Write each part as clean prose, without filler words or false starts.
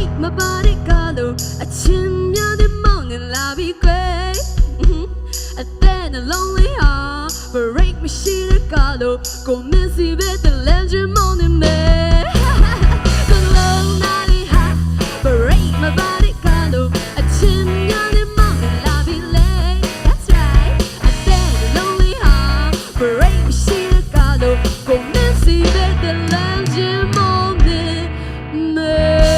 break my body color a chin the morning love be great and then a lonely heart break my sheer color go messy with the legend morning man the long night high break my body color a chin the morning love be late that's right and then a lonely heart break my sheer color go messy with the legend morning man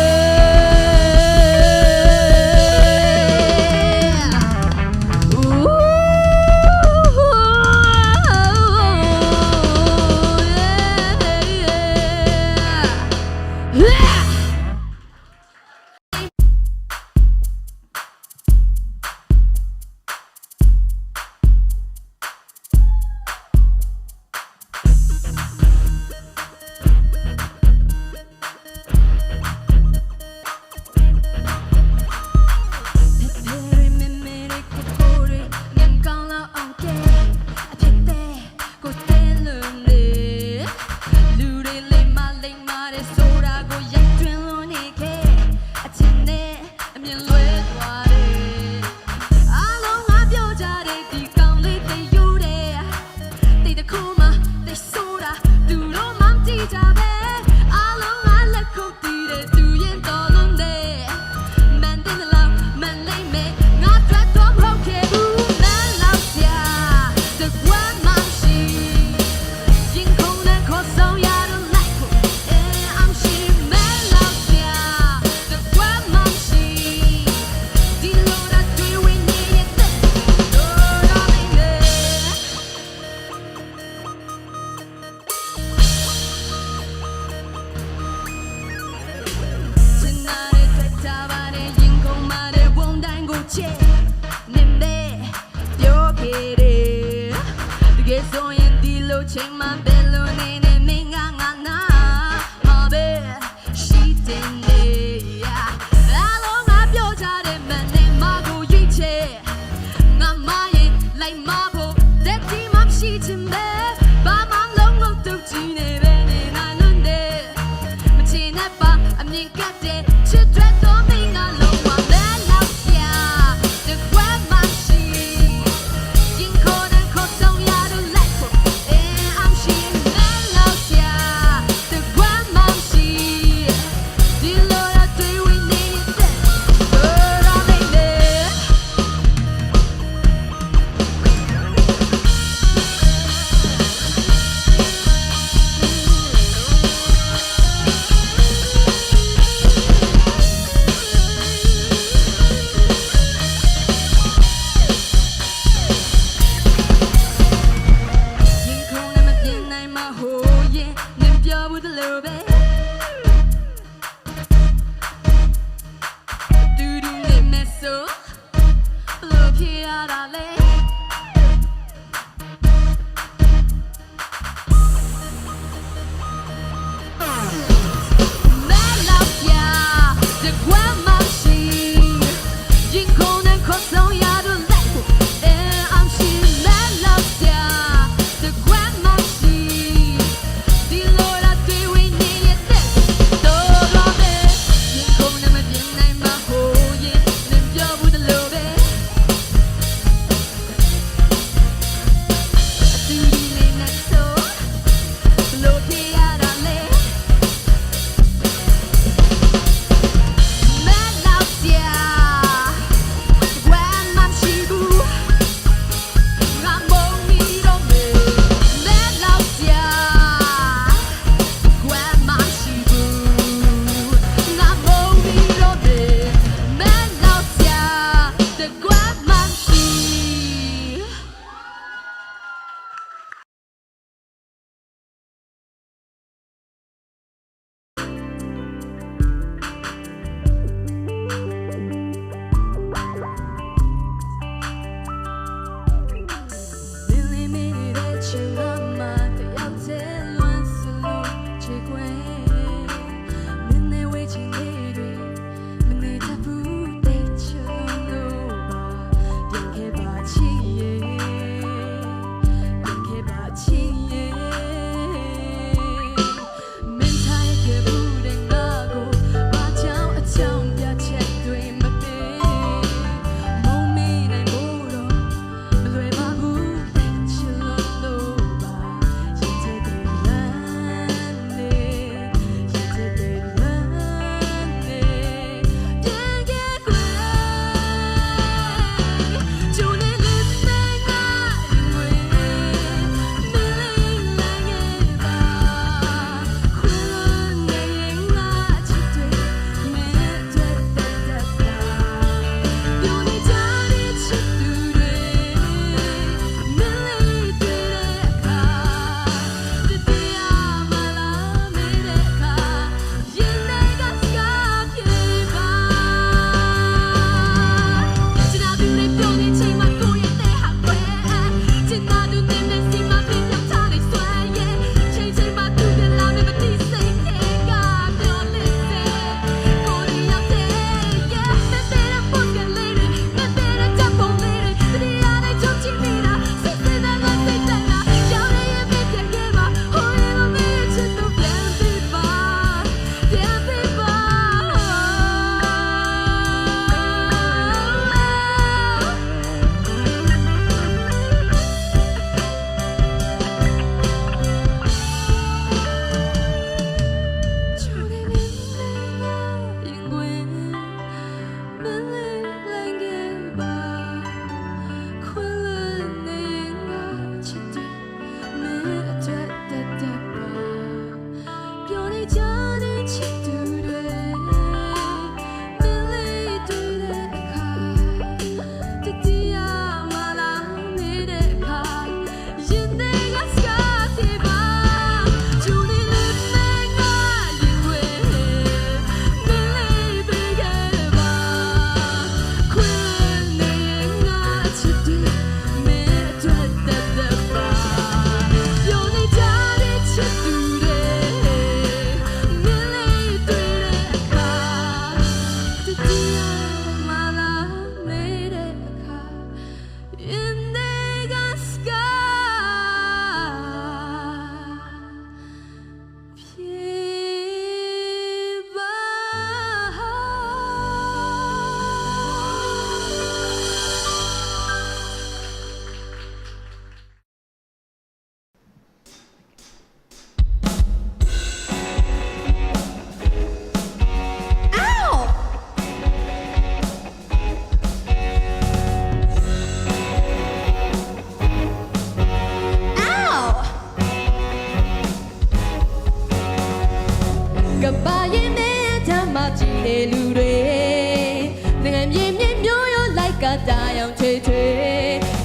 တာယောင်ထွေထွေ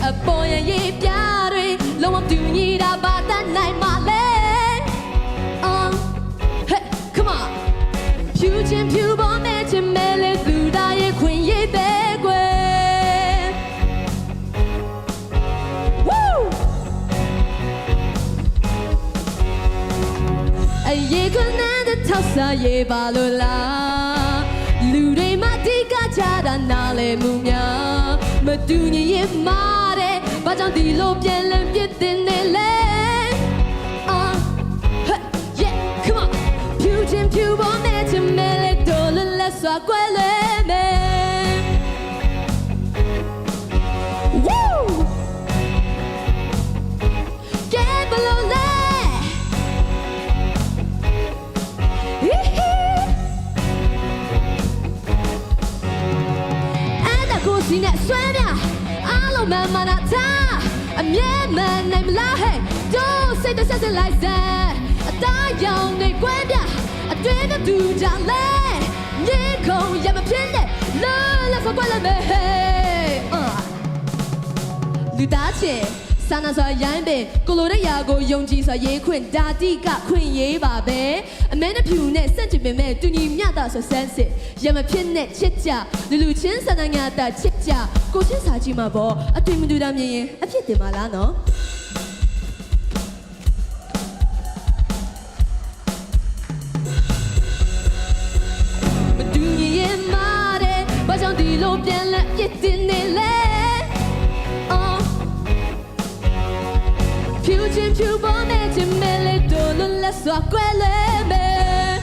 အပေါ်ရရေးပြတွေလုံးဝတူညီတာဘာတတ်နိုင်မှလဲ Hey come on ဖြူချင်းဖြူပေါ်မဲ့ချင်မဲလေသူသားရဲ့ခွင်ရေးတဲ့ကွယ် Woo အရေးခွန်းတဲ့ထောက်စားရေးပါလို့လားလူတွေမတိကကြတာနားလေမှုများမတူညီရင်မာတဲ့ဘာကြောင့်ဒီလိုပြန်လည်ပြစ်တင်နေလဲ Yeah come on ဖြူချင်းဖြူပေါ်မဲ့ချင်မဲလေတော်လက်စွာကွယ်လဲမယ် Woo ကဲဘလို့လဲ ဒီနဲ့ဆွဲမြအားလုံးမမနာတာအမြဲမနိုင်မလားဟဲ့တို့စိတ်တဆက်ဆက်လိုက်စမ်းအသားရောင်တွေကွဲပြအတွင်းနဲ့တူကြလဲမြေခုံရမဖြစ်နဲ့လဲဖကွက်လည်းမဲဟဲ့လူသားချင်းစာနာစွာရိုင်းပင်ကိုလိုတဲ့ရာကိုယုံကြည်စွာရေးခွင့်ဒါတိကခွင့်ရေးပါပဲအမဲနဲ့ဖြူနဲ့စန့်ကျင်ပင်မဲ့တူညီမျှတာဆိုဆန်းစစ်ရမဖြစ်နဲ့ချစ်ကြလူချင်းစာနာညာတာချစ်ကြကိုချင်းစာကြည့်မှာပေါ့အတွေ့မတူတာမြင်ရင်အဖြစ်တင်ပါလားနော်မတူညီရင်မာတဲ့ဘာကြောင့်ဒီလိုပြန်လက်ပြစ်တင်နေလဲဖြူချင်းဖြူပေါ်နဲ့ချင်မဲလေတော်လက်စွာကွယ်လဲမယ်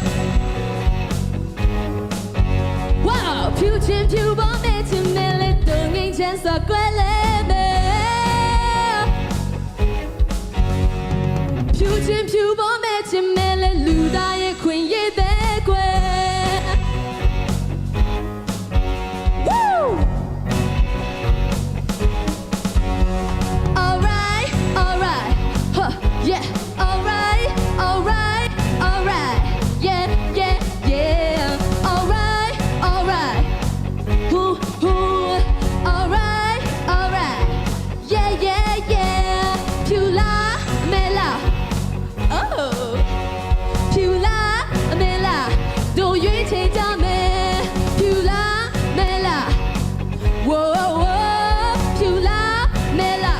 Wow ဖြူချင်းဖြူပေါ်နဲ့ချင်မဲလေတော်ငိမ့်ချမ်းစွာကွယ်လဲမယ်ဖြူချင်းဖြူပေါ်နဲ့ချင်မဲလေလူသားရဲ့ခွင့်ရေးတဲ့ကွယ် Woo Yeah, alright, alright, alright. Yeah, yeah, yeah. Alright, alright. Ooh, ooh. Alright, alright. Yeah, yeah, yeah. Pula, mela. Oh. Pula, mela. Do you take down me? Pula, mela. Whoa, whoa. Pula, mela.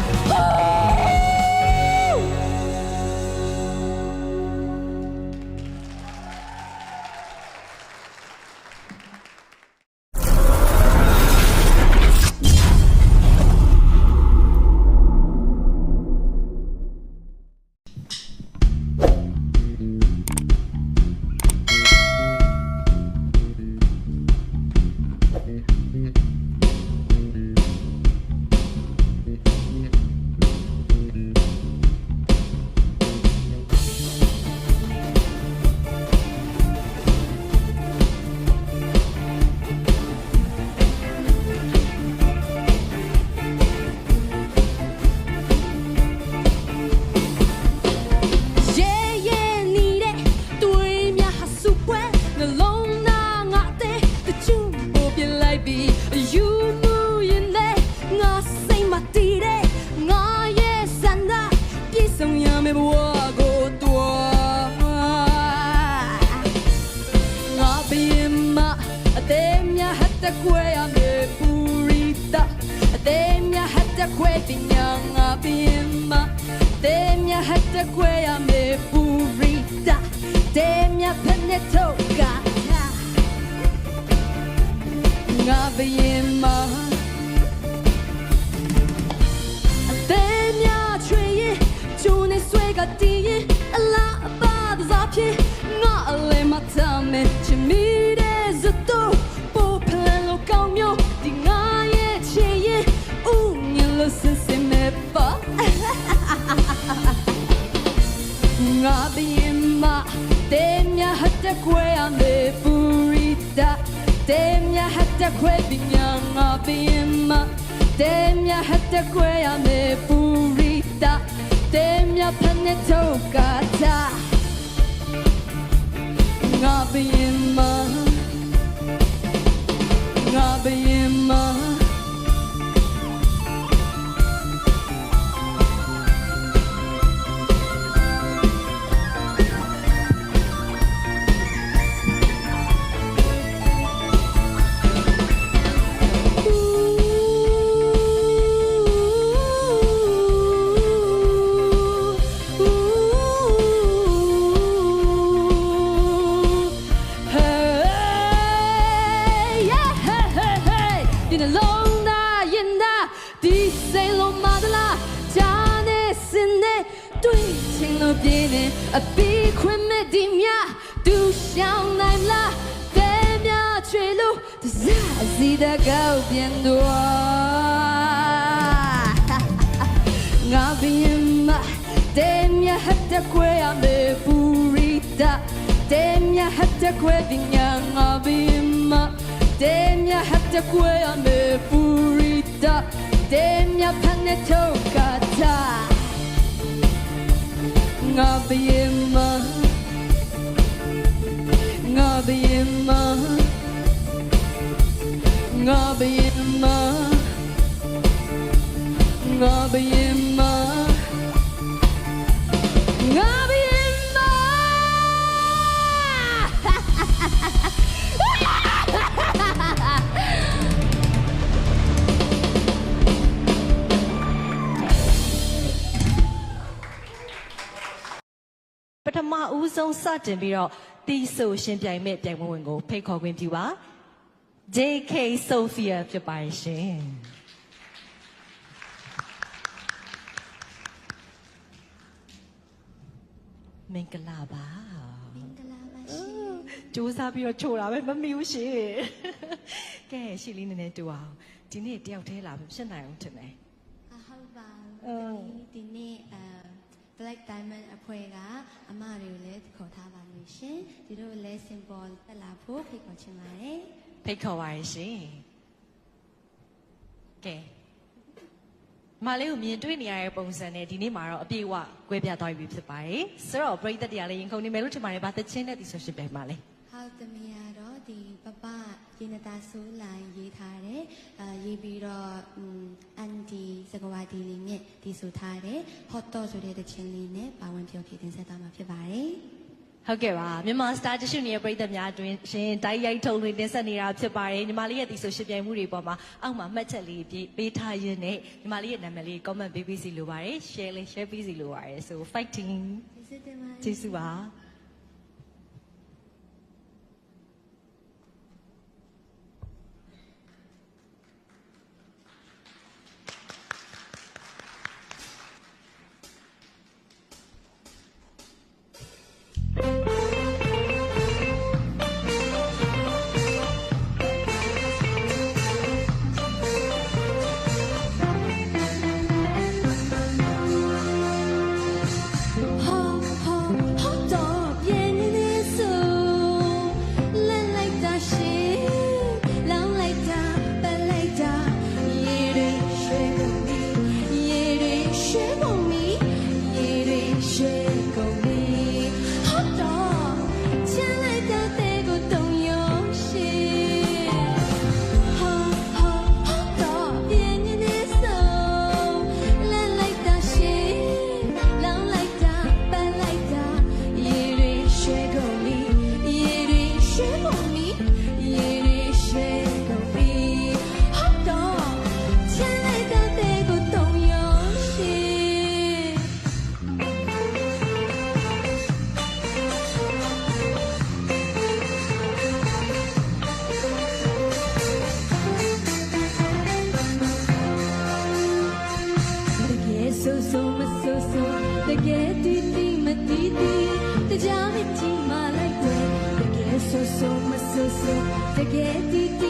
ဒီနှလုံးသားရင်သားဒီစိတ်လုံးမသလားဂျာနေစင်နေတွေ့ချင်လို့ပြင်းနေအပီခွင့်မဲ့ဒီမြသူရှောင်းနိုင်လားတဲမြချွေလို့တစားစီတကောက်ပြန်တော့ငါဘင်းမတဲမြဟတ်တခွေအမေပူရီတာတဲမြဟတ်တခွေပညာငါဘင်းမတဲမြဟတ်တခွေအမေပူရီတာတဲမြဖန်နေထုတ်ကတာငါဘင်းမငါဘင်းမငါဘင်းမငါဘင်းမငါဘင်းမပထမဦးဆုံးစတင်ပြီးတော့တီးဆိုရှင်ပြိုင်မဲ့ပြိုင်ပွဲဝင်ကိုဖိတ်ခေါ်ခွင့်ပြုပါ JK Sophia ဖြစ်ပါရှင်မင်္ဂလာပါမင်္ဂလာပါရှင် ကြိုးစားပြီးတော့ချိုတာပဲမမီဘူးရှင်ကဲရှီလေးနည်းနည်းတူအောင်ဒီနေ့တယောက်တည်းလာမဖြစ်နိုင်အောင်ထင်တယ်ဟုတ်ပါဘူးဒီနေ့Black Diamond အဖွဲ့ကအမတွေကိုလည်းခေါ်ထားပါလို့ရှင်ဒီတို့လည်း symbol တက်လာဖို့ဖိတ်ခေါ်ချင်ပါတယ်ဖိတ်ခေါ်ပါရရှင်ကဲမလေးကိုမြင်တွေ့နေရတဲ့ပုံစံနဲ့ဒီနေ့မှာတော့အပြည့်အဝကွဲပြားသွားပြီဖြစ်ပါတယ်ဆိုတော့ပရိသတ်တရားလေးရင်ခုန်နေမယ်လို့ထင်ပါတယ်ဗာသချင်းနဲ့ဒီဆိုရှင်ပြိုင်ပါလေဟုတ်သမီးကတော့ဒီပပရေနတာဆိုးလိုင်းရေးထားတယ်ရေးပြီးတော့အန်ဒီစကဝါဒီလေးနဲ့ဒီဆိုထားတယ် hot dog ဆိုတဲ့တချင်းလေးနဲ့ပါဝင်ပြောပြတင်ဆက်သွားမှာဖြစ်ပါတယ်ဟုတ်ကဲ့ပါမြန်မာစတာတရှိနေတဲ့ပရိသတ်များအတွင်းရှင်တိုက်ရိုက်ထုတ်လွှင့်တင်ဆက်နေတာဖြစ်ပါတယ်ညီမလေးရဲ့ဒီဆိုရှင်ပြိုင်မှုတွေပေါ်မှာအောက်မှာမှတ်ချက်လေးပေးထားရင်းနဲ့ညီမလေးရဲ့နာမည်လေး comment ပေးစီလိုပါတယ် share လေး share ပေးစီလိုပါတယ်ဆို fighting ကျေးဇူးပါတကယ်တီးတီးမတီးတီးတကြားမတီးမလိုက်တယ်တကယ်ဆိုဆိုမဆိုဆိုတကယ်တီးတီး